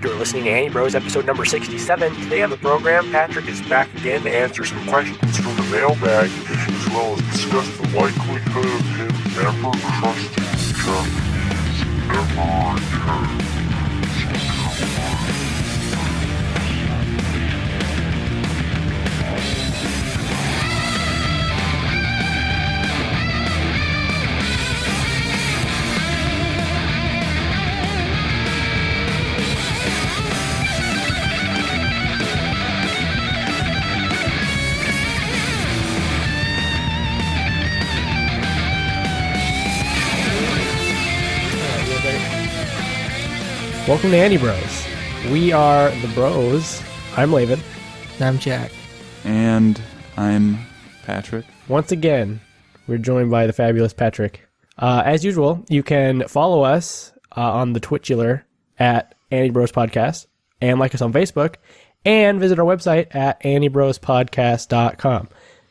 You're listening to Anibros, episode number 67. Today on the program, Patrick is back again to answer some questions from the mailbag, as well as discuss the likelihood of him ever trusting Japanese ever again. Welcome to Anibros. We are the bros. I'm Laven. I'm Jack. And I'm Patrick. Once again, we're joined by the fabulous Patrick. As usual, you can follow us on the Twitchular at Anibros Podcast and like us on Facebook and visit our website at anibrospodcast.com.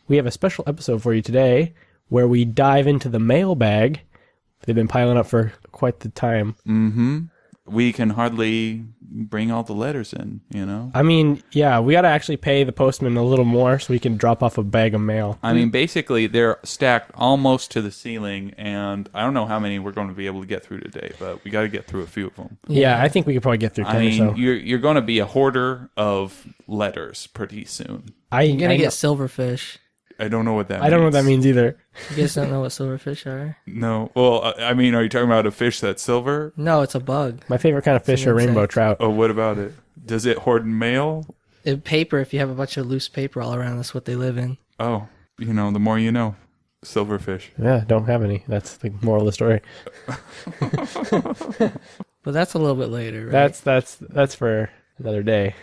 We have a special episode for you today where we dive into the mailbag. They've been piling up for quite the time. Mm-hmm. We can hardly bring all the letters in, you know? I mean, yeah, we got to actually pay the postman a little more so we can drop off a bag of mail. I mean, basically, they're stacked almost to the ceiling, and I don't know how many we're going to be able to get through today, but we got to get through a few of them. Yeah, I think we could probably get through 10 I mean, or so. you're going to be a hoarder of letters pretty soon. You're going to get silverfish. I don't know what that means. I don't know what that means either. You guys don't know what silverfish are? No. Well, I mean, are you talking about a fish that's silver? No, it's a bug. My favorite kind of fish are rainbow trout. Oh, what about it? Does it hoard mail? Paper, if you have a bunch of loose paper all around, that's what they live in. Oh, you know, the more you know. Silverfish. Yeah, don't have any. That's the moral of the story. But that's a little bit later, right? That's for another day.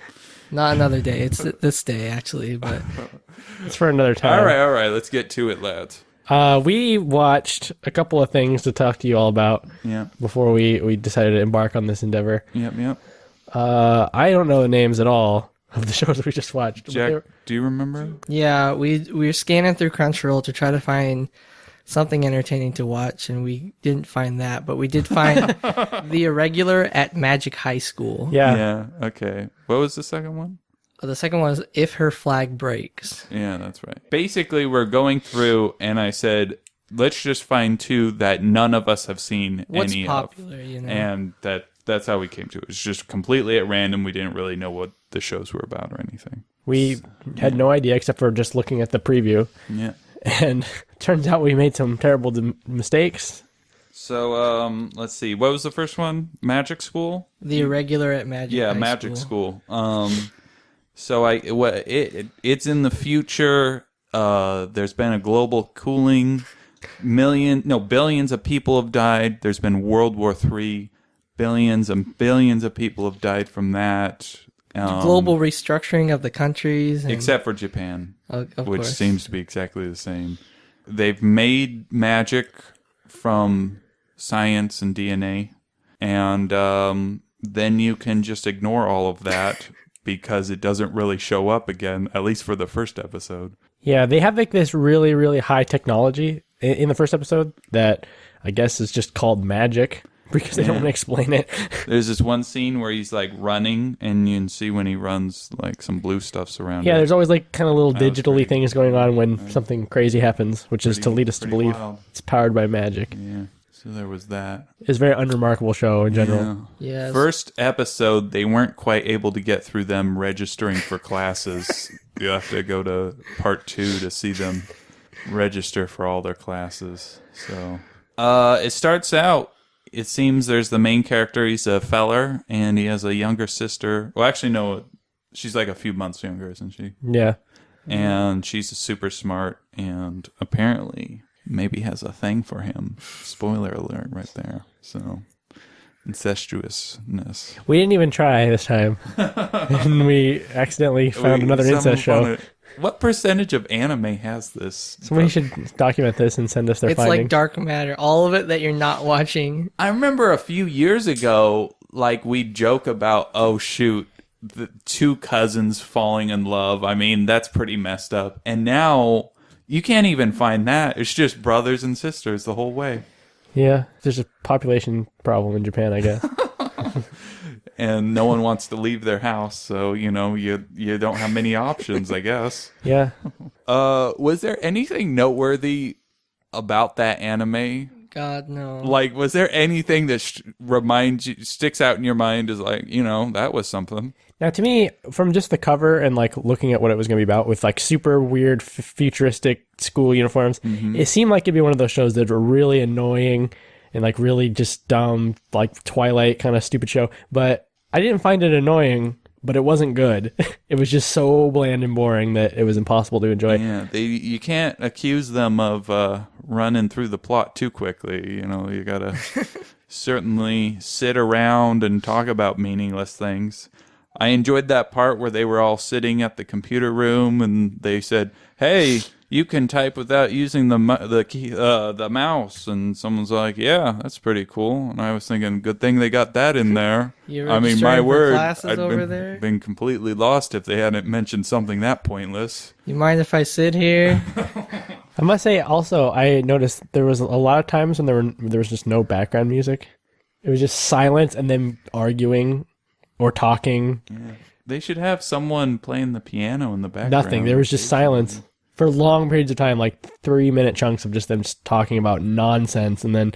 Not another day. It's this day, actually, but It's for another time. All right. Let's get to it, lads. We watched a couple of things to talk to you all about before we decided to embark on this endeavor. Yep. I don't know the names at all of the shows we just watched. Jack, do you remember? yeah, we were scanning through Crunchyroll to try to find something entertaining to watch, and we didn't find that, but we did find The Irregular at Magic High School. Yeah. Okay. What was the second one? The second one is If Her Flag Breaks. Yeah, that's right. Basically, we're going through, and I said, let's just find two that none of us have seen What's any popular, of. you know? And that's how we came to it. It was just completely at random. We didn't really know what the shows were about or anything. We had no idea except for just looking at the preview. Yeah. And turns out we made some terrible mistakes. So, let's see. What was the first one? Magic School? The Irregular at Magic High Magic School. So it's in the future. There's been a global cooling. Billions of people have died. There's been World War III. Billions and billions of people have died from that. Global restructuring of the countries. Except for Japan, of which course. seems to be exactly the same. They've made magic from science and DNA. And then you can just ignore all of that because it doesn't really show up again, at least for the first episode. Yeah, they have like this really, really high technology in the first episode that I guess is just called magic because they don't explain it. There's this one scene where he's like running, and you can see when he runs, like some blue stuff's around. Yeah, it. there's always like kind of little digitally pretty- things going on when something crazy happens, which is to lead us to believe wild. it's powered by magic. Yeah, so there was that. It's a very unremarkable show in general. Yeah. Yes. First episode, they weren't quite able to get through them registering for classes. You have to go to part 2 to see them register for all their classes. So, it starts out. It seems there's the main character. He's a feller, and he has a younger sister. Well, actually, no, she's like a few months younger, isn't she? Yeah. And she's super smart, and apparently maybe has a thing for him. Spoiler alert right there. So, incestuousness. We didn't even try this time. And we accidentally found another incest show. What percentage of anime has this? Somebody should document this and send us their It's findings. like dark matter. All of it that you're not watching. I remember a few years ago, like, we'd joke about, oh, shoot, the two cousins falling in love. I mean, that's pretty messed up. And now, you can't even find that. It's just brothers and sisters the whole way. Yeah, there's a population problem in Japan, I guess. and no one wants to leave their house, so you don't have many options, I guess. Yeah. Was there anything noteworthy about that anime? God, no. Like, was there anything that sticks out in your mind as like, that was something? Now, to me, from just the cover and like looking at what it was going to be about, with like super weird futuristic school uniforms, it seemed like it'd be one of those shows that were really annoying and like really just dumb, like Twilight kind of stupid show. But I didn't find it annoying, but it wasn't good. It was just so bland and boring that it was impossible to enjoy. Yeah, you can't accuse them of running through the plot too quickly. You gotta certainly sit around and talk about meaningless things. I enjoyed that part where they were all sitting at the computer room and they said, "Hey, you can type without using the mouse," and someone's like, "Yeah, that's pretty cool." And I was thinking, good thing they got that in there. I mean, my word, I'd been completely lost if they hadn't mentioned something that pointless. You mind if I sit here? I must say, also, I noticed there was a lot of times when there was just no background music. It was just silence and them arguing or talking. Yeah. They should have someone playing the piano in the background. Nothing. There was just silence for long periods of time, like 3-minute chunks of just them just talking about nonsense. And then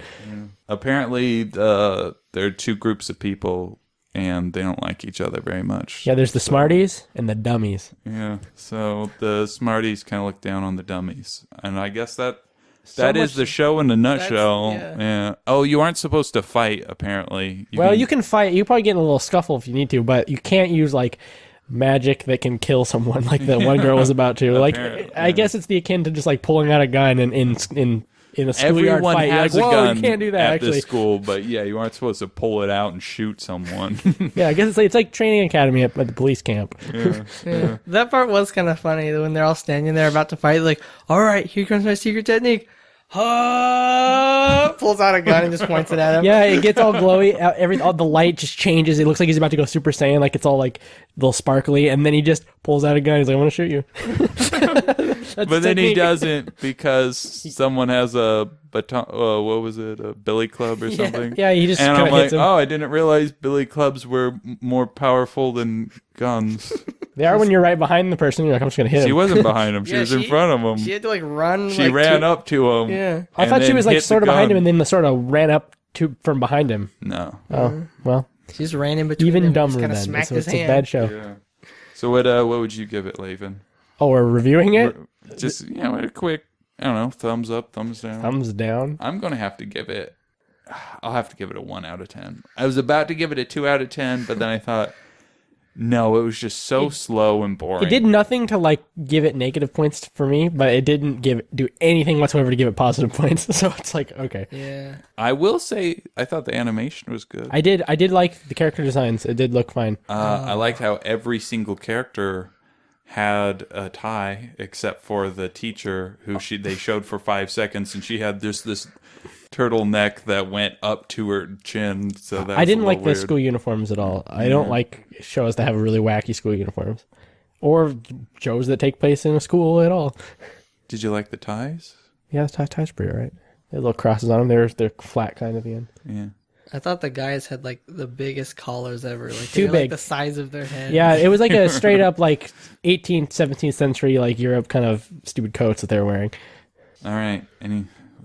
apparently there are two groups of people and they don't like each other very much. Yeah, there's the smarties and the dummies. Yeah, so the smarties kind of look down on the dummies. And I guess that is the show in a nutshell. Yeah. Oh, you aren't supposed to fight, apparently. You can fight. You probably get in a little scuffle if you need to, but you can't use like magic that can kill someone like that one girl was about to. Like, I guess it's the akin to just like pulling out a gun and in a schoolyard Everyone fight. has You're like, a whoa, gun you can't do that at actually. this school, but yeah, you aren't supposed to pull it out and shoot someone. Yeah, I guess it's like training academy at the police camp. Yeah. That part was kind of funny when they're all standing there about to fight. Like, all right, here comes my secret technique. Pulls out a gun and just points it at him. Yeah, it gets all glowy. All the light just changes. It looks like he's about to go Super Saiyan. Like it's all like a little sparkly, and then he just pulls out a gun. He's like, "I want to shoot you." But then he doesn't because someone has a baton. What was it? A billy club or something? Yeah, he just and kind I'm of like, hits him. oh, I didn't realize billy clubs were more powerful than guns. They are when you're right behind the person. You're like, I'm just gonna hit him. She wasn't behind him. She was in front of him. She had to like run. She ran up to him. Yeah. I thought she was like sort of behind him, and then sort of ran up from behind him. No. Oh well. She just ran in between. Even him dumber and then. just smacked So his it's hand. a bad show. Yeah. So what would you give it, Laven? Oh, we're reviewing it. Just a quick, I don't know, thumbs up, thumbs down. Thumbs down. I'm gonna have to give it. I'll have to give it a 1 out of 10. I was about to give it a 2 out of 10, but then I thought, no, it was just so slow and boring. It did nothing to like give it negative points for me, but it didn't do anything whatsoever to give it positive points. So it's like, okay. Yeah. I will say, I thought the animation was good. I did like the character designs. It did look fine. I liked how every single character had a tie, except for the teacher, who they showed for 5 seconds, and she had this turtleneck that went up to her chin. So that I didn't like weird. the school uniforms at all. I don't like shows that have really wacky school uniforms, or shows that take place in a school at all. Did you like the ties? Yeah, the ties pretty all right. They had little crosses on them. They're flat kind of at the end. Yeah. I thought the guys had like the biggest collars ever. Like Too they were, big. Like the size of their head. Yeah, it was like a straight up like 18th, 17th century like Europe kind of stupid coats that they were wearing. All right.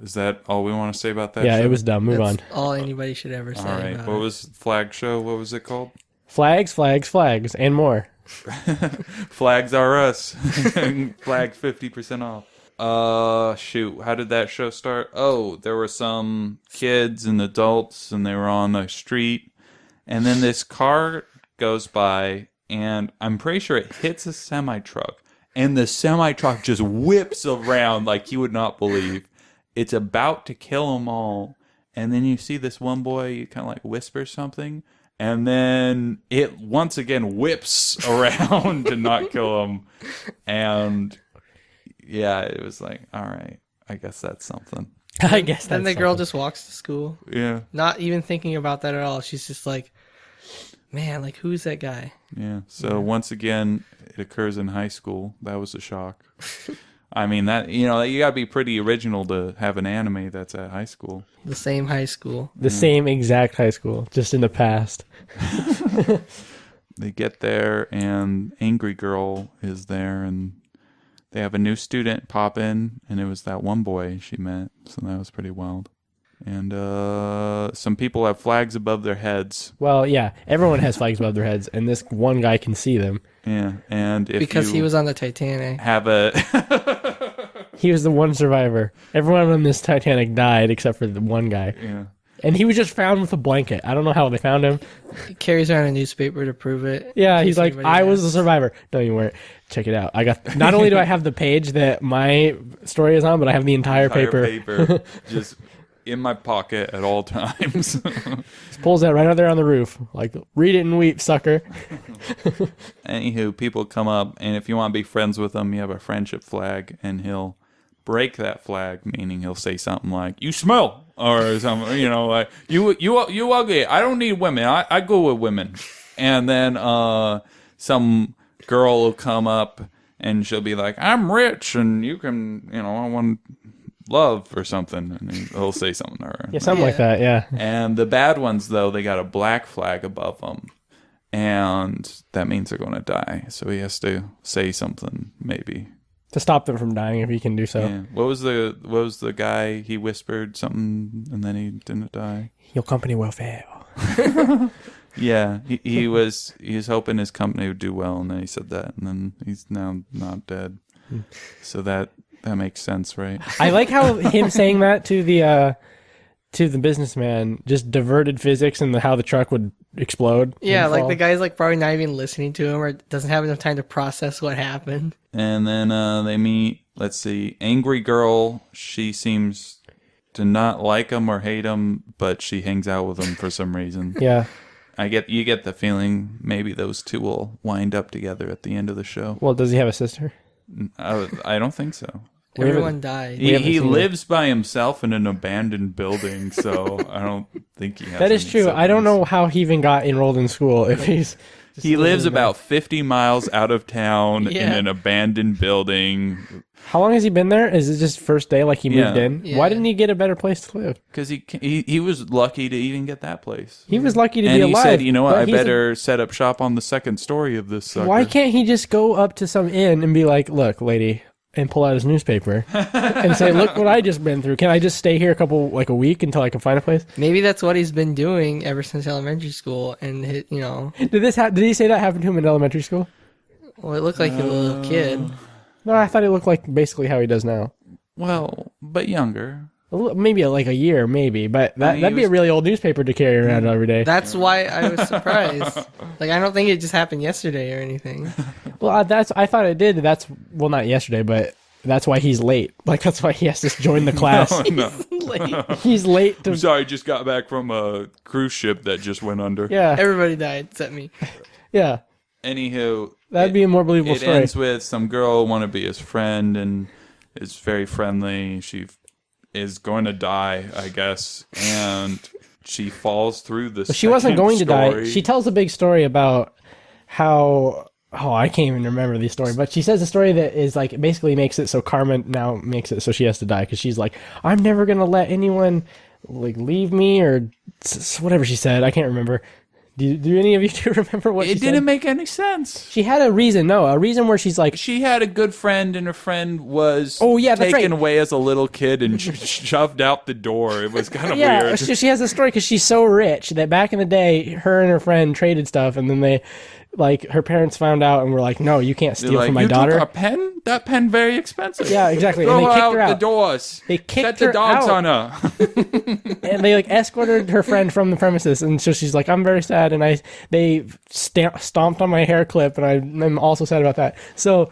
Is that all we want to say about that? Yeah, show? it was dumb. Move That's on. all anybody should ever say. All right. About What it. was Flag Show? What was it called? Flags, flags, flags, and more. Flags are us. Flag 50% off. Shoot. How did that show start? Oh, there were some kids and adults, and they were on a street, and then this car goes by, and I'm pretty sure it hits a semi-truck, and the semi-truck just whips around like you would not believe. It's about to kill them all, and then you see this one boy kind of like whisper something, and then it once again whips around to not kill him, and yeah, it was like, all right, I guess that's something. I guess Then that's the girl something. just walks to school, Yeah, not even thinking about that at all. She's just like, man, like who's that guy? yeah. So once again, it occurs in high school. That was a shock. I mean, that you gotta be pretty original to have an anime that's at high school. The same high school. The same exact high school, just in the past. They get there, and Angry Girl is there, and they have a new student pop in, and it was that one boy she met, so that was pretty wild. And some people have flags above their heads. Well, yeah, everyone has flags above their heads, and this one guy can see them. Yeah, and if because you he was on the Titanic. have a He was the one survivor. Everyone on this Titanic died except for the one guy. yeah. And he was just found with a blanket. I don't know how they found him. He carries around a newspaper to prove it. Yeah, in he's case like, anybody I was the asks. survivor. No, you weren't. Check it out. I got. Not only do I have the page that my story is on, but I have the entire paper. Just in my pocket at all times. Just pulls that right out there on the roof. Like, read it and weep, sucker. Anywho, people come up, and if you want to be friends with him, you have a friendship flag, and he'll break that flag, meaning he'll say something like, "You smell," or something, like, you ugly. I don't need women. I go with women. And then some girl will come up, and she'll be like, "I'm rich, and you can, I want love," or something. And he'll say something to her. Yeah, something like that, yeah. And the bad ones, though, they got a black flag above them. And that means they're going to die. So he has to say something, maybe. To stop them from dying if he can do so. Yeah. What was the guy? He whispered something, and then he didn't die. Your company will fail. Yeah, he was hoping his company would do well, and then he said that, and then he's now not dead. So that makes sense, right? I like how him saying that to the businessman just diverted physics and how the truck would explode. Yeah, and like fall. the guy's like probably not even listening to him or doesn't have enough time to process what happened. And then they meet. Let's see, Angry Girl. She seems to not like him or hate him, but she hangs out with him for some reason. Yeah. You get the feeling maybe those two will wind up together at the end of the show. Well, does he have a sister? I don't think so. Everyone died. He lives by himself in an abandoned building, so I don't think he has. That is any true. I don't siblings. know how he even got enrolled in school if he's... He lives about 50 miles out of town in Yeah. an abandoned building How long has he been there? Is it just first day like he moved Yeah. in? Yeah. Why didn't he get a better place to live? because he was lucky to even get that place. He was lucky to And be he alive. said, "You know what? but I he's a- better set up shop on the second story of this sucker." Why can't he just go up to some inn and be like, "Look, lady," and pull out his newspaper and say, "Look what I just been through. Can I just stay here a week until I can find a place?" Maybe that's what he's been doing ever since elementary school. And, Did he say that happened to him in elementary school? well, it looked like a little kid. No, I thought it looked like basically how he does now. Well, but younger. Maybe like a year, maybe, but that'd be a really old newspaper to carry around every day. That's why I was surprised. Like, I don't think it just happened yesterday or anything. Well, I thought it did. Not yesterday, but that's why he's late. Like, that's why he has to join the class. No. He's late to. I'm sorry, just got back from a cruise ship that just went under. Yeah, Everybody died except me. yeah. Anywho, That'd be a more believable it story. ends with some girl want to be his friend and is very friendly. She is going to die, I guess, and she falls through the. But she wasn't going to die. story. She tells a big story about how. Oh, I can't even remember the story, but she says a story that is like basically makes it so Karma now makes it so she has to die because she's like, I'm never gonna let anyone like leave me or whatever she said. I can't remember. Do any of you two remember what she It said? didn't make any sense. She had a reason. No, a reason where she's like, She had a good friend, and her friend was that's taken right. away as a little kid and shoved out the door. It was kind of yeah, weird. she has a story because she's so rich that back in the day, her and her friend traded stuff, and then they, like, her parents found out and were like, no, you can't They're steal like, from my "You daughter. took a pen? That pen very expensive." Yeah, exactly. Throw And they her kicked out her out. the doors. They kicked Set the her dogs out. on her. And they like escorted her friend from the premises, and so she's like, "I'm very sad," and they stomped on my hair clip, and I'm also sad about that. So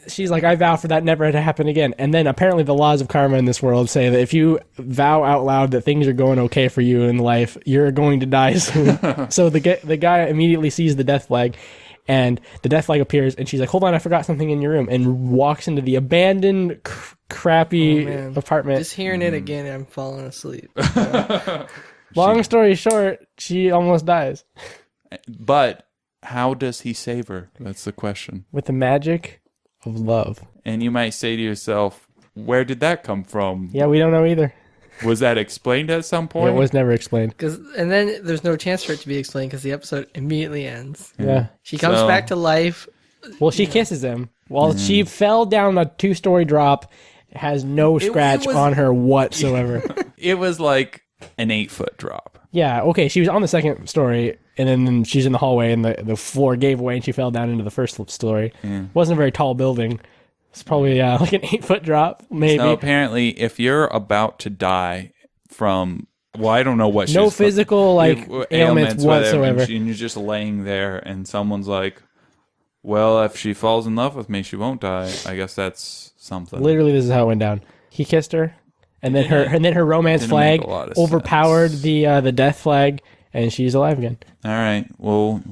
she's like, "I vow for that never to happen again." And then apparently the laws of karma in this world say that if you vow out loud that things are going okay for you in life, you're going to die soon. So the guy immediately sees the death flag. And the death flag appears, and she's like, "Hold on, I forgot something in your room," and walks into the abandoned, crappy man. apartment. Just hearing it again, I'm falling asleep. Long story short, she almost dies. But how does he save her? That's the question. With the magic of love. And you might say to yourself, where did that come from? Yeah, we don't know either. Was that explained at some point? It was never explained. And then there's no chance for it to be explained because the episode immediately ends. Yeah. She comes So- back to life. Well, she kisses him. Well, she fell down a 2-story drop, has no scratch was- on her whatsoever. It was like an 8-foot drop. Yeah, okay, she was on the second story, and then she's in the hallway, and the floor gave way, and she fell down into the first story. Wasn't a very tall building. It's probably like an 8-foot drop, maybe. So apparently, if you're about to die from, well, I don't know what No she's physical ailments whatever, whatsoever. and you're just laying there, and someone's like, "Well, if she falls in love with me, she won't die." I guess that's something. Literally, this is how it went down. He kissed her, and then her romance Didn't flag make a lot of overpowered sense. the death flag, and she's alive again. All right. Well,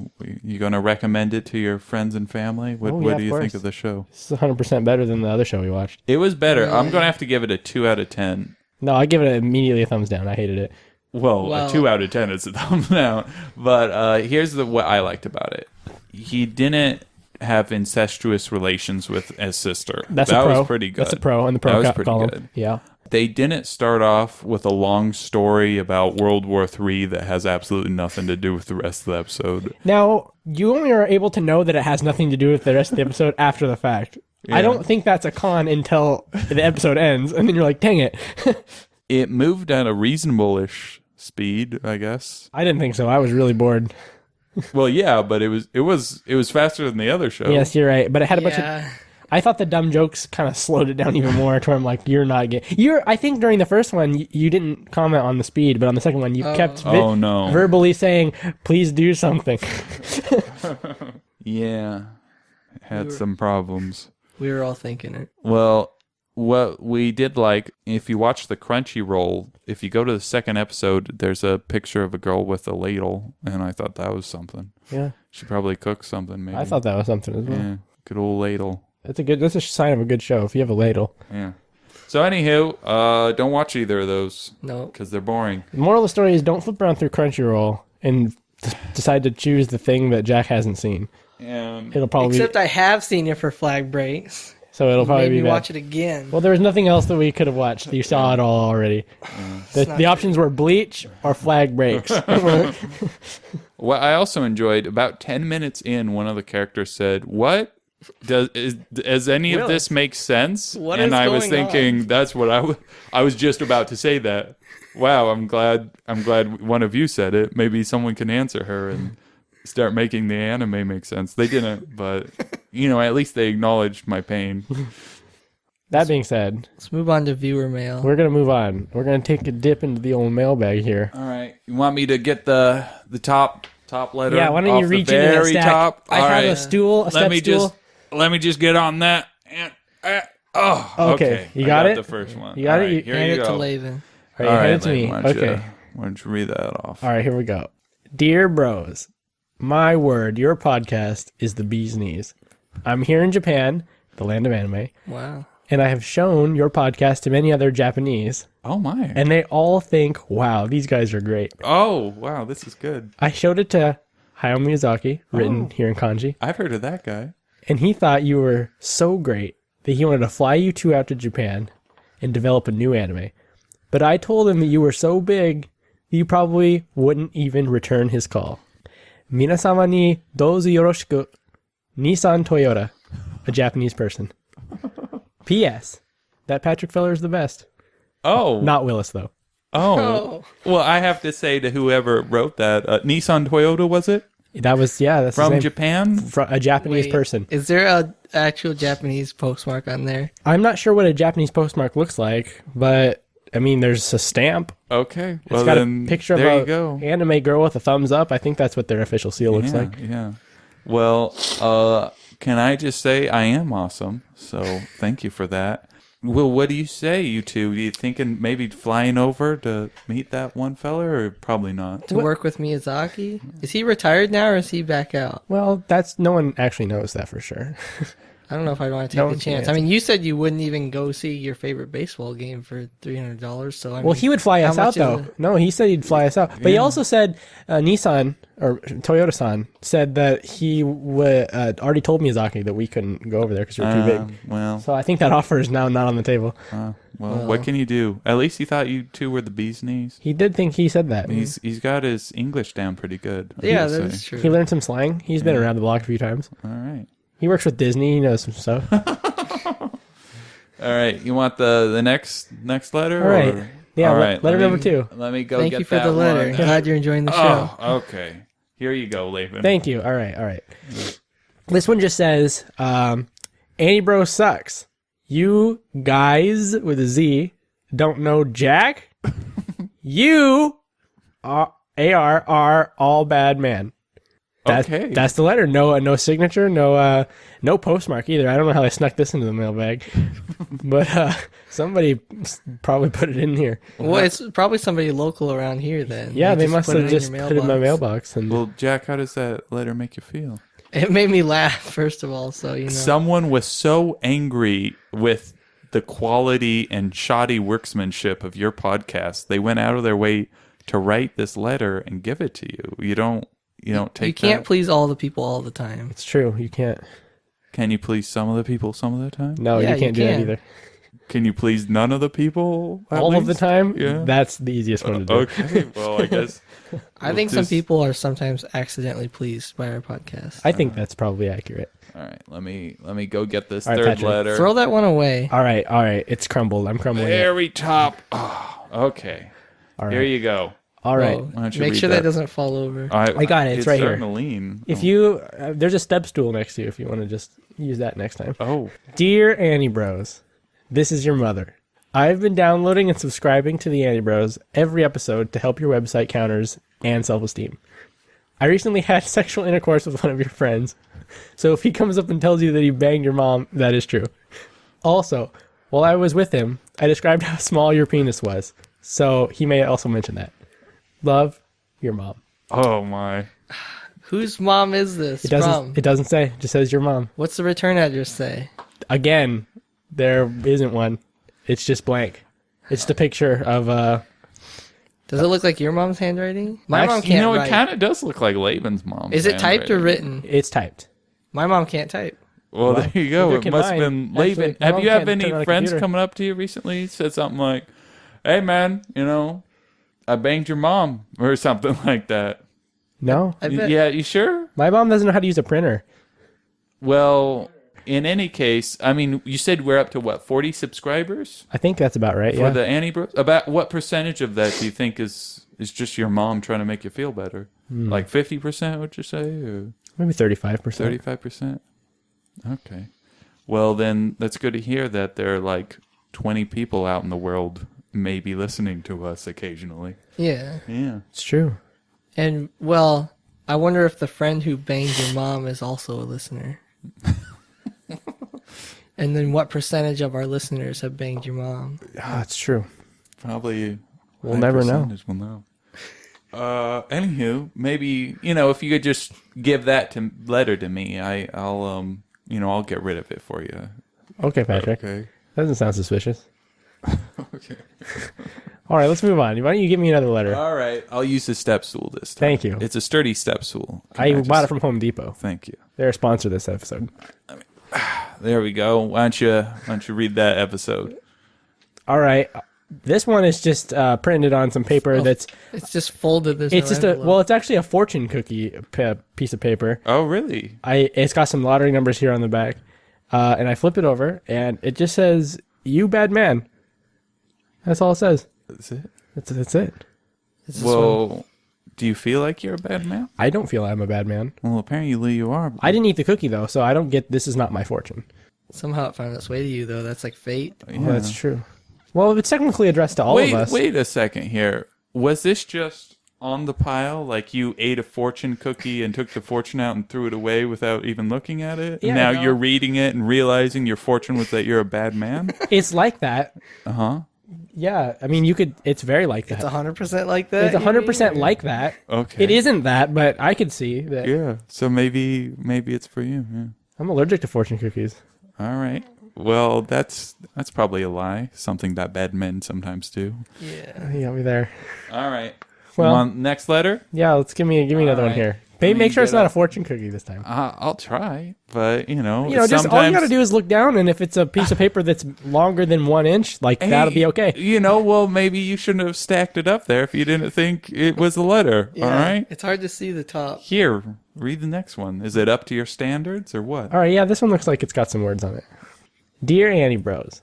you going to recommend it to your friends and family? What, Oh, yeah, what of do you think course. of the show? It's 100% better than the other show we watched. It was better. I'm going to have to give it a 2 out of 10. No, I give it immediately a thumbs down. I hated it. Well, Well- a 2 out of 10 is a thumbs down. But here's what I liked about it. He didn't have incestuous relations with his sister. That's that a pro. was pretty good. That's a pro in the pro That was pretty column. good. Yeah. They didn't start off with a long story about World War III that has absolutely nothing to do with the rest of the episode. Now, you only are able to know that it has nothing to do with the rest of the episode after the fact. I Yeah. don't think that's a con until the episode ends, and then you're like, dang it. It moved at a reasonable-ish speed, I guess. I didn't think so. I was really bored. Well, yeah, but it was faster than the other show. Yes, you're right. But it had a bunch of... Yeah. I thought the dumb jokes kind of slowed it down even more to where I'm like, you're not getting... I think during the first one, you didn't comment on the speed, but on the second one, you kept Oh, no. verbally saying, please do something. Yeah. Had some problems. We were all thinking it. Well, what we did like, if you watch the Crunchyroll, if you go to the second episode, there's a picture of a girl with a ladle, and I thought that was something. Yeah. She probably cooked something, maybe. I thought that was something as well. Yeah, good old ladle. That's a sign of a good show if you have a ladle. Yeah. So anywho, don't watch either of those No. because they're boring. The moral of the story is don't flip around through Crunchyroll and decide to choose the thing that Jack hasn't seen. And It'll probably Except I have seen it for flag breaks. so it'll probably Made be me bad. watch it again. Well, there was nothing else that we could have watched. You saw it all already. The options were Bleach or Flag Breaks. what I also enjoyed, about 10 minutes in, one of the characters said, "What? Does any of this make sense?" What and is I was going thinking, that's what I was just about to say that. Wow, I'm glad one of you said it. Maybe someone can answer her and start making the anime make sense. They didn't, but at least they acknowledged my pain. That being said, Let's move on to viewer mail. we're gonna move on. We're gonna take a dip into the old mailbag here. All right, you want me to get the top letter? Yeah, why don't off you the reach into that very stack? top? I All have right. a stool, a step stool. Let me just get on that. And Okay, you I got it? The first one. You got All it? right, here Hand you it to go. Laven. All right, hand it to me. Why don't Okay. why don't you read that off? All right, here we go. Dear bros, my word, your podcast is the bee's knees. I'm here in Japan, the land of anime, Wow. and I have shown your podcast to many other Japanese, Oh my! and they all think, wow, these guys are great. Oh wow, this is good. I showed it to Hayao Miyazaki, written here in kanji, I've heard of that guy. and he thought you were so great that he wanted to fly you two out to Japan and develop a new anime. But I told him that you were so big that you probably wouldn't even return his call. Minasama ni dozu yoroshiku. Nissan Toyota, a Japanese person. P.S. That Patrick feller is the best. Oh, Not Willis, though. oh. Well, I have to say to whoever wrote that, Nissan Toyota, was it That's his from name. Japan? A Japanese Wait, person. Is there a actual Japanese postmark on there? I'm not sure what a Japanese postmark looks like, but I mean, there's a stamp. Okay, It's well got then a picture there of you go. anime girl with a thumbs up. I think that's what their official seal looks like. Yeah. Well, can I just say I am awesome? So thank you for that. Well, what do you say, you two? Are you thinking maybe flying over to meet that one fella, or probably not? To work with Miyazaki? Is he retired now or is he back out? Well, no one actually knows that for sure. I don't know if I'd want to No take the one's gonna chance. I mean, you said you wouldn't even go see your favorite baseball game for $300. So I Well, mean, he would fly how us out, much is though. it? No, he said he'd fly us out. But he also said Nissan, or Toyota-san, said that he already told Miyazaki that we couldn't go over there because we were too big. Well, So I think that offer is now not on the table. Well, what can you do? At least he thought you two were the bee's knees. He did think he said that. He's got his English down pretty good. Yeah, that's true. He learned some slang. He's been around the block a few times. All right. He works with Disney. He knows some stuff. All right. You want the next letter? All right. Or? Yeah, All right. letter number 2. Let me go Thank get you for that the letter. one. Glad you're enjoying the show. Oh, okay. Here you go, Laban. Thank you. All right. This one just says, Anibros sucks. You guys with a Z don't know Jack. You are all bad man. Okay. That's the letter. No signature. No postmark either. I don't know how they snuck this into the mailbag, but somebody probably put it in here. Well, it's probably somebody local around here then. Yeah, they must have just put it in my mailbox. And Well, Jack, how does that letter make you feel? It made me laugh, first of all, so you know. Someone was so angry with the quality and shoddy workmanship of your podcast, they went out of their way to write this letter and give it to you. You don't take You can't that? please all the people all the time. it's true. You can't. Can you please some of the people some of the time? No, Yeah, you can't you do that can. either. Can you please none of the people? at All of the least? time. Yeah. That's the easiest one to do. Okay. Well, I guess. I think some people are sometimes accidentally pleased by our podcast. I think that's probably accurate. All right. Let me go get this All right, third Patrick. letter. Throw that one away. All right. It's crumbled. I'm crumbling it. Very top. Oh, okay. All right. Here you go. All right. Whoa. Why don't you Make read sure that? that doesn't fall over. I got it. It's right here. starting to lean. If you, there's a step stool next to you if you want to just use that next time. Oh. Dear Anibros, this is your mother. I've been downloading and subscribing to the Anibros every episode to help your website counters and self-esteem. I recently had sexual intercourse with one of your friends, so if he comes up and tells you that he banged your mom, that is true. Also, while I was with him, I described how small your penis was, so he may also mention that. Love, your mom. Oh my. Whose mom is this It doesn't. from? It doesn't say. It just says your mom. What's the return address say? Again, there isn't one. It's just blank. It's the picture of Does it look like your mom's handwriting? My mom Actually, can't It write. kind of does look like Laban's mom. Is it typed or written? It's typed. My mom can't type. Well, there you go. neither It can must have mine. been Laban. Actually, my Have mom you had can't any turn on a friends computer. coming up to you recently said something like, "Hey, man, I banged your mom," or something like that? No, I bet. Yeah, you sure? my mom doesn't know how to use a printer. Well, in any case, I mean, you said we're up to what, 40 subscribers I think that's about right. for Yeah. the Anibros? About what percentage of that do you think is just your mom trying to make you feel better? Like 50%, would you say, or Maybe 35%. 35%? Okay. Well, then that's good to hear that there are like 20 people out in the world maybe listening to us occasionally. Yeah. Yeah. It's true. And, well, I wonder if the friend who banged your mom is also a listener. And then what percentage of our listeners have banged your mom? Ah, it's true. Probably. We'll never know. We'll know. Anywho, maybe if you could just give that letter to me, I'll get rid of it for you. Okay, Patrick. Okay. Doesn't sound suspicious. Okay. All right, let's move on. Why don't you give me another letter? All right. I'll use the step stool this time. Thank you. It's a sturdy step stool. I bought it from Home Depot. Thank you. They're a sponsor this episode. There we go. Why don't you read that episode? All right. This one is just printed on some paper that's... It's just folded this It's just envelope. it's actually a fortune cookie piece of paper. Oh, really? It's got some lottery numbers here on the back. And I flip it over, and it just says, "You bad man." That's all it says. That's it? That's it. It's this one. Well, do you feel like you're a bad man? I don't feel I'm a bad man. Well, apparently you are. I didn't eat the cookie, though, so I don't get... This is not my fortune. Somehow it found its way to you, though. That's like fate. Well, that's true. Well, it's technically addressed to all of us. Wait a second here. Was this just on the pile? Like you ate a fortune cookie and took the fortune out and threw it away without even looking at it? Yeah, now no. you're reading it and realizing your fortune was that you're a bad man? It's like that. Uh-huh. Yeah, I mean, you could... It's very like that. It's 100% like that. It's 100% like that. Okay. It isn't that, but I could see that. Yeah. So maybe it's for you. Yeah. I'm allergic to fortune cookies. All right. Well, that's probably a lie. Something that bad men sometimes do. Yeah. You got me there. All right. Well- You want next letter? Yeah, let's give me another one right. here. Make sure it's not a fortune cookie this time. I'll try, but Just all you got to do is look down, and if it's a piece of paper that's longer than 1 inch, that'll be okay. Well, maybe you shouldn't have stacked it up there if you didn't think it was a letter. Yeah, all right, it's hard to see the top. Here, read the next one. Is it up to your standards or what? All right, yeah, this one looks like it's got some words on it. Dear Anibros,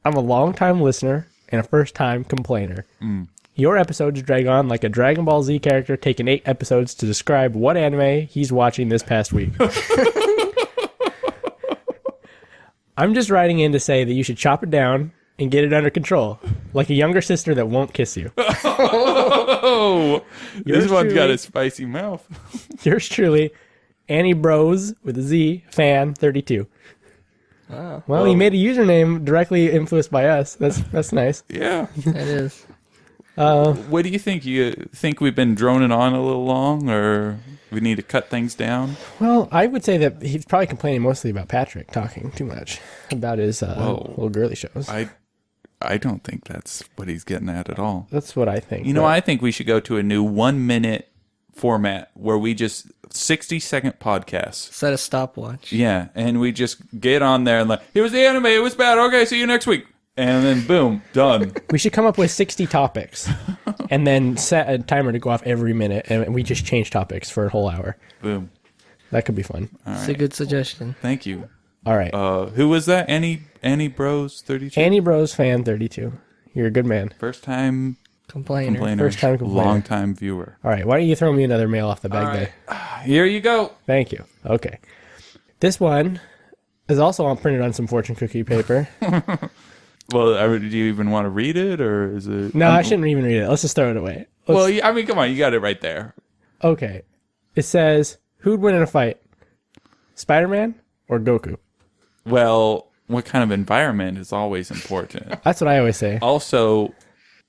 I'm a long-time listener and a first-time complainer. Your episodes drag on like a Dragon Ball Z character taking 8 episodes to describe what anime he's watching this past week. I'm just writing in to say that you should chop it down and get it under control, like a younger sister that won't kiss you. Oh, this one's got a spicy mouth. Yours truly, Anibros with a Z, fan 32. Wow. Well, he made a username directly influenced by us. That's nice. Yeah. It is. What do you think? You think we've been droning on a little long, or we need to cut things down? Well, I would say that he's probably complaining mostly about Patrick talking too much about his little girly shows. I don't think that's what he's getting at all. That's what I think. I think we should go to a new 1 minute format where we just 60-second podcasts. Set a stopwatch. Yeah, and we just get on there and here was the anime. It was bad. Okay, see you next week. And then boom, done. We should come up with 60 topics and then set a timer to go off every minute, and we just change topics for a whole hour. Boom. That could be fun. It's a good suggestion. Thank you. All right. Who was that? Annie Bros 32? Annie Bros fan 32. You're a good man. First time Complainer. First time complainer. Long time viewer. All right. Why don't you throw me another mail off the bag there? Here you go. Thank you. Okay. This one is also printed on some fortune cookie paper. Well, do you even want to read it, or is it? No, I shouldn't even read it. Let's just throw it away. Come on, you got it right there. Okay. It says, who'd win in a fight? Spider-Man or Goku? Well, what kind of environment is always important. That's what I always say. Also,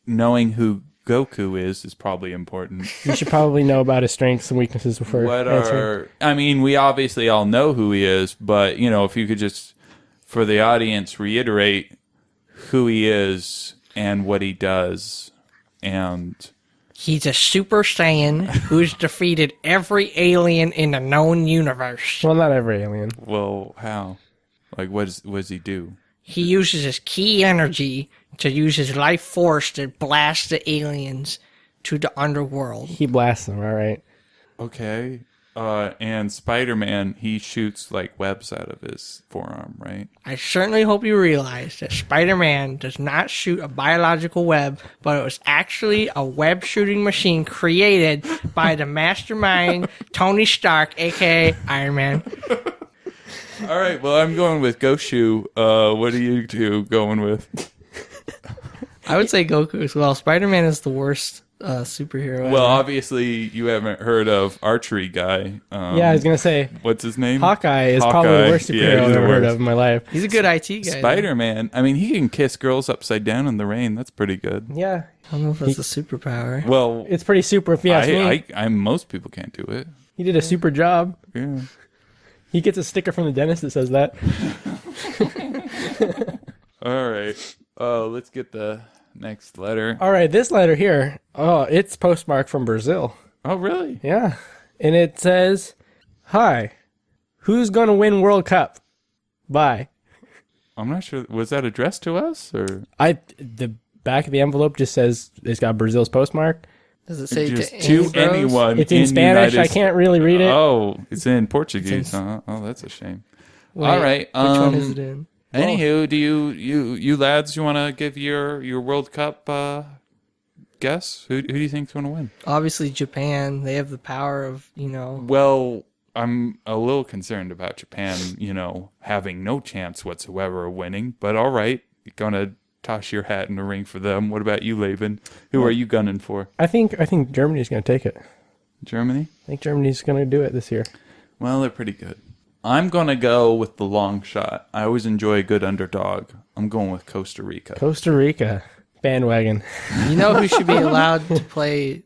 knowing who Goku is probably important. You should probably know about his strengths and weaknesses before answering. We obviously all know who he is, but, if you could just, for the audience, reiterate who he is and what he does, and he's a Super Saiyan who's defeated every alien in the known universe. Well, not every alien. Well, how? What does he do? He uses his key energy to use his life force to blast the aliens to the underworld. He blasts them, all right. Okay. And Spider-Man, he shoots webs out of his forearm, right? I certainly hope you realize that Spider-Man does not shoot a biological web, but it was actually a web shooting machine created by the mastermind Tony Stark, aka Iron Man. All right, well, I'm going with Goshu. What are you two going with? I would say Goku as well. Spider-Man is the worst superhero Well, ever. obviously, you haven't heard of Archery Guy. Yeah, I was going to say, what's his name? Hawkeye is probably the worst superhero I've ever heard of in my life. He's a good IT guy. Spider-Man, he can kiss girls upside down in the rain. That's pretty good. Yeah. I don't know if that's a superpower. Well, It's pretty super if you ask me. most people can't do it. He did a super job. Yeah. He gets a sticker from the dentist that says that. All right. Let's get the next letter. All right, this letter here, it's postmarked from Brazil. Oh, really? Yeah. And it says, "Hi, who's going to win World Cup? Bye." I'm not sure. Was that addressed to us, or The back of the envelope just says it's got Brazil's postmark. Does it say just to to anyone? It's in Spanish. United I can't really read it. Oh, it's in Portuguese. Oh, that's a shame. Wait, All right. Which one is it in? Anywho, do you lads, you want to give your World Cup guess? Who do you think's going to win? Obviously, Japan. They have the power of, Well, I'm a little concerned about Japan, having no chance whatsoever of winning. But all right, you're gonna toss your hat in the ring for them. What about you, Laban? Who are you gunning for? I think Germany's going to take it. Germany? I think Germany's going to do it this year. Well, they're pretty good. I'm going to go with the long shot. I always enjoy a good underdog. I'm going with Costa Rica. Costa Rica. Bandwagon. You know who should be allowed to play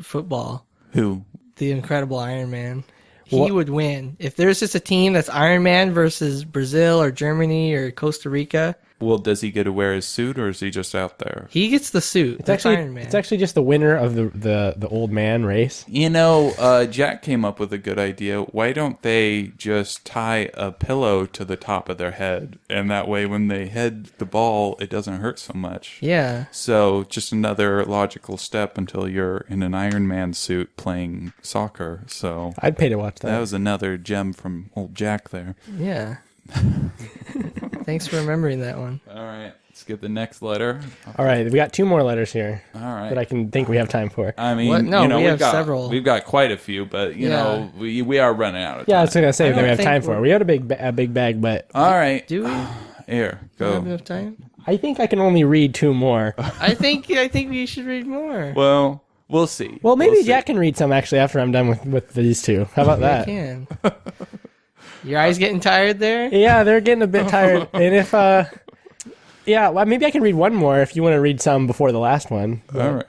football? Who? The Incredible Iron Man. He would win. If there's just a team that's Iron Man versus Brazil or Germany or Costa Rica, Well, does he get to wear his suit, or is he just out there? He gets the suit. That's Iron Man. It's actually just the winner of the old man race. Jack came up with a good idea. Why don't they just tie a pillow to the top of their head, and that way when they head the ball, it doesn't hurt so much. Yeah. So just another logical step until you're in an Iron Man suit playing soccer. So I'd pay to watch that. That was another gem from old Jack there. Yeah. Thanks for remembering that one. All right, let's get the next letter. All right, we got 2 more letters here. All right, that I can think we have time for. I mean, What? No, we have got several. We've got quite a few, but you know, we are running out of time. Yeah, I was gonna say that we have time for. we're- We had a big bag, but All right, Do we here, have go. enough time? I think I can only read 2 more. I think we should read more. Well, we'll see. Well, maybe We'll see. Jack can read some actually after I'm done with these 2. How about I that? can. Your eyes getting tired there? Yeah, they're getting a bit tired. And if well, maybe I can read one more if you want to read some before the last one. All right.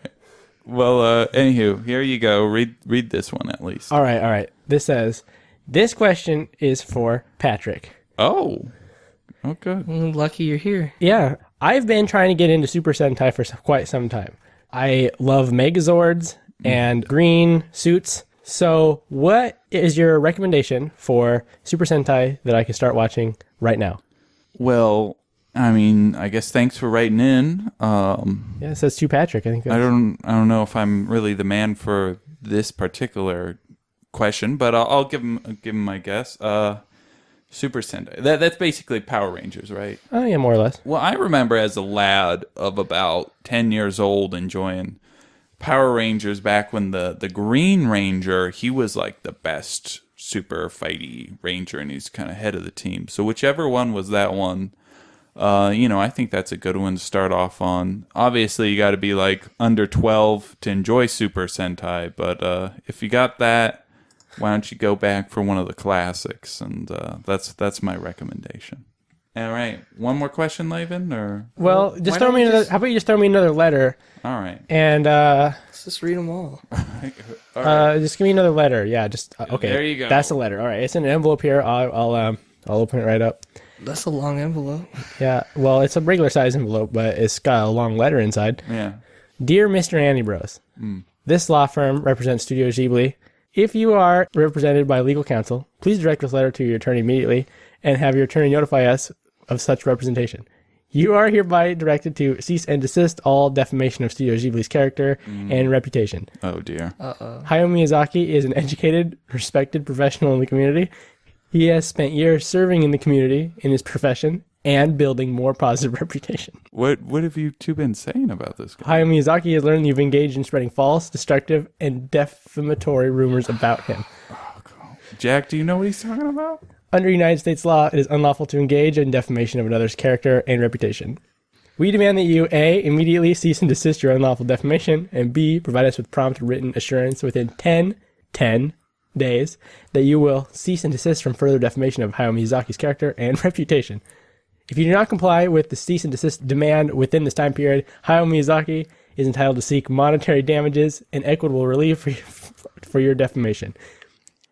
Well, anywho, here you go. Read this one at least. All right. This says, this question is for Patrick. Oh, good. Lucky you're here. Yeah, I've been trying to get into Super Sentai for quite some time. I love Megazords and green suits. So what is your recommendation for Super Sentai that I can start watching right now? Well, I mean, I guess thanks for writing in. Yeah, it says to Patrick. I think I don't know if I'm really the man for this particular question, but I'll give him my guess. Super Sentai. That's basically Power Rangers, right? Oh yeah, more or less. Well, I remember as a lad of about 10 years old enjoying Power Rangers back when the Green Ranger, he was like the best super fighty ranger, and he's kind of head of the team. So whichever one was that one, I think that's a good one to start off on. Obviously, you got to be like under 12 to enjoy Super Sentai, but if you got that, why don't you go back for one of the classics? And that's my recommendation. All right, one more question, Laven, or Well, just throw me another. How about you just throw me another letter? all right, And Let's just read them all. all right. just give me another letter. Yeah, just okay. There you go. That's a letter. All right, it's in an envelope here. I'll open it right up. That's a long envelope. Yeah, well, it's a regular size envelope, but it's got a long letter inside. Yeah. Dear Mr. Anibros, this law firm represents Studio Ghibli. If you are represented by legal counsel, please direct this letter to your attorney immediately and have your attorney notify us of such representation. You are hereby directed to cease and desist all defamation of Studio Ghibli's character and reputation. Oh dear. Hayao Miyazaki is an educated, respected professional in the community. He has spent years serving in the community in his profession and building more positive reputation. What have you two been saying about this guy? Hayao Miyazaki has learned you've engaged in spreading false, destructive, and defamatory rumors about him. Jack, do you know what he's talking about? Under United States law, it is unlawful to engage in defamation of another's character and reputation. We demand that you, A, immediately cease and desist your unlawful defamation, and B, provide us with prompt written assurance within 10 days that you will cease and desist from further defamation of Hayao Miyazaki's character and reputation. If you do not comply with the cease and desist demand within this time period, Hayao Miyazaki is entitled to seek monetary damages and equitable relief for your defamation.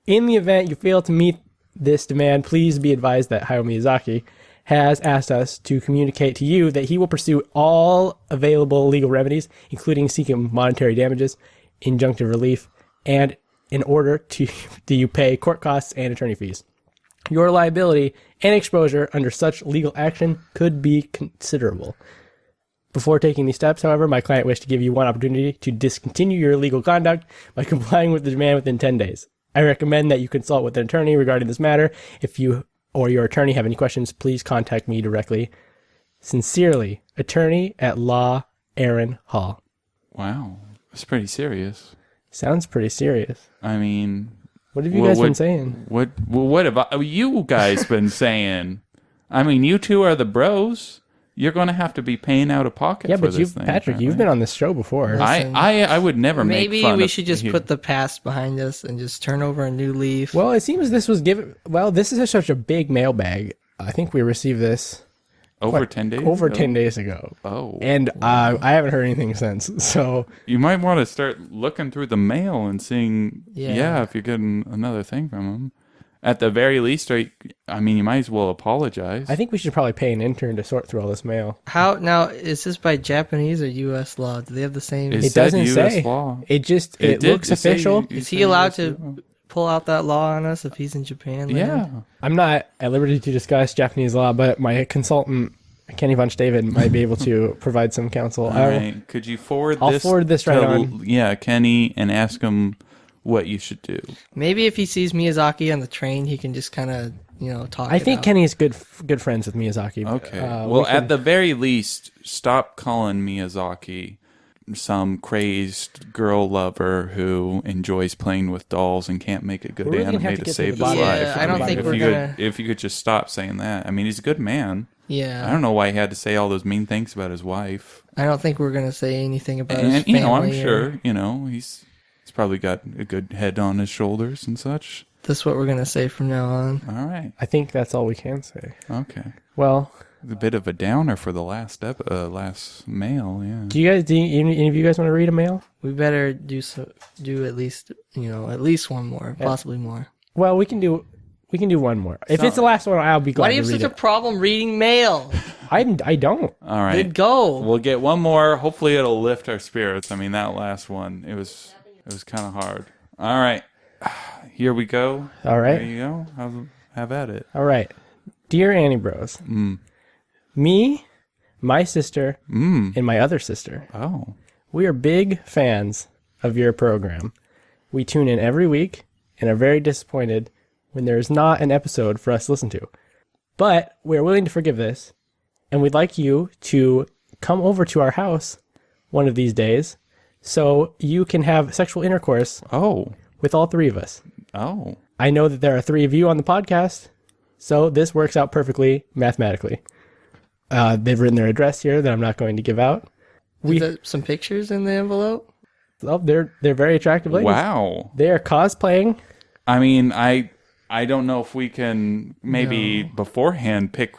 In the event you fail to meet this demand, please be advised that Hayao Miyazaki has asked us to communicate to you that he will pursue all available legal remedies, including seeking monetary damages, injunctive relief, and in order to do you pay court costs and attorney fees. Your liability and exposure under such legal action could be considerable. Before taking these steps, however, my client wished to give you one opportunity to discontinue your illegal conduct by complying with the demand within 10 days. I recommend that you consult with an attorney regarding this matter. If you or your attorney have any questions, please contact me directly. Sincerely, attorney at law, Aaron Hall. Wow, that's pretty serious. Sounds pretty serious. I mean, What have you guys been saying? What have you guys been saying? I mean, you two are the bros. You're going to have to be paying out of pocket Yeah, for but this thing. Patrick, apparently. you've been on this show before. I would never make Maybe fun we of should just you. put the past behind us and just turn over a new leaf. Well, it seems this was given. Well, this is such a big mailbag. I think we received this over 10 days over ago? 10 days ago. Oh. And I haven't heard anything since. So You might want to start looking through the mail and seeing, Yeah. if you're getting another thing from them. At the very least, you might as well apologize. I think we should probably pay an intern to sort through all this mail. How now? Is this by Japanese or U.S. law? Do they have the same? It It said doesn't US say. law. It just it did looks say official. Is he allowed to pull out that law on us if he's in Japan? Yeah. land? I'm not at liberty to discuss Japanese law, but my consultant Kenny Von David might be able to provide some counsel. All right. Could you forward I'll this? forward this right on. Yeah, Kenny, and ask him what you should do. Maybe if he sees Miyazaki on the train, he can just kind of talk. I think Kenny's good friends with Miyazaki. Okay. We At the very least, stop calling Miyazaki some crazed girl lover who enjoys playing with dolls and can't make a good We're really gonna have anime to to get to save the his bottom life. of Yeah, I don't think we're gonna. If you could just stop saying that. I mean, he's a good man. Yeah, I don't know why he had to say all those mean things about his wife. I don't think we're gonna say anything about his And family. I'm sure he's probably got a good head on his shoulders and such. That's what we're gonna say from now on. All right. I think that's all we can say. Okay. Well, A bit of a downer for the last mail. Yeah. do any of you guys want to read a mail? We better do at least one more, possibly more. Well, we can do one more. If it's the last one, I'll be glad Why do you to have read such it. a problem reading mail? I don't. All right. Then go. We'll get one more. Hopefully, it'll lift our spirits. I mean, that last one, it was kind of hard. All right. Here we go. All right. There you go. Have at it. All right. Dear Anibros, me, my sister, and my other sister, Oh. we are big fans of your program. We tune in every week and are very disappointed when there is not an episode for us to listen to. But we are willing to forgive this, and we'd like you to come over to our house one of these days so you can have sexual intercourse Oh. with all three of us. Oh. I know that there are three of you on the podcast, so this works out perfectly mathematically. They've written their address here that I'm not going to give out. Is there some pictures in the envelope? Oh, they're very attractive ladies. Wow. They are cosplaying. I mean, I don't know if we can maybe beforehand pick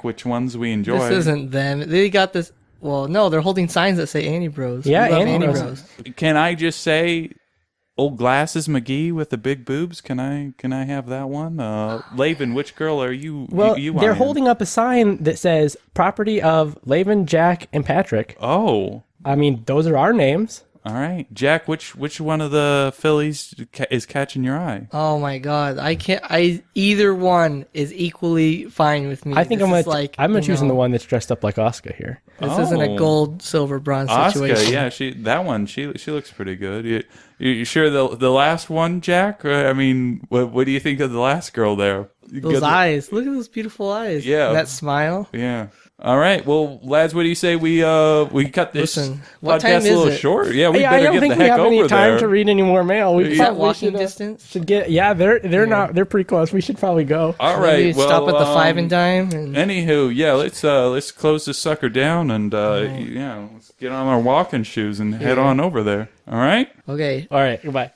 which ones we enjoy. This isn't them. They got this. Well, no, they're holding signs that say Anibros. Yeah, We love Anibros. Can I just say, old glasses McGee with the big boobs? Can I have that one? Laven, which girl are you? Well, you they're eyeing? holding up a sign that says property of Laven, Jack, and Patrick. Oh. I mean, those are our names. All right, Jack. Which one of the fillies is catching your eye? Oh my god, I can't. Either one is equally fine with me. I think This I'm is gonna choosing the one that's dressed up like Oscar here. This isn't a gold, silver, bronze Oscar, situation. yeah, she looks pretty good. You sure the last one, Jack? I mean, what do you think of the last girl there? Those eyes. Look at those beautiful eyes. Yeah. And that smile. Yeah. All right. Well, lads, what do you say we cut this Listen, what time podcast is a little it? short? Yeah, we Hey, I better don't get think the we heck have any over time there. to read any more mail. Is that probably walking should, distance? should get. Yeah, they're pretty close. We should probably go. All Maybe right. Well, stop at the five and dime. And Anywho, yeah, let's close this sucker down and let's get on our walking shoes and head on over there. All right. okay. All right. Goodbye.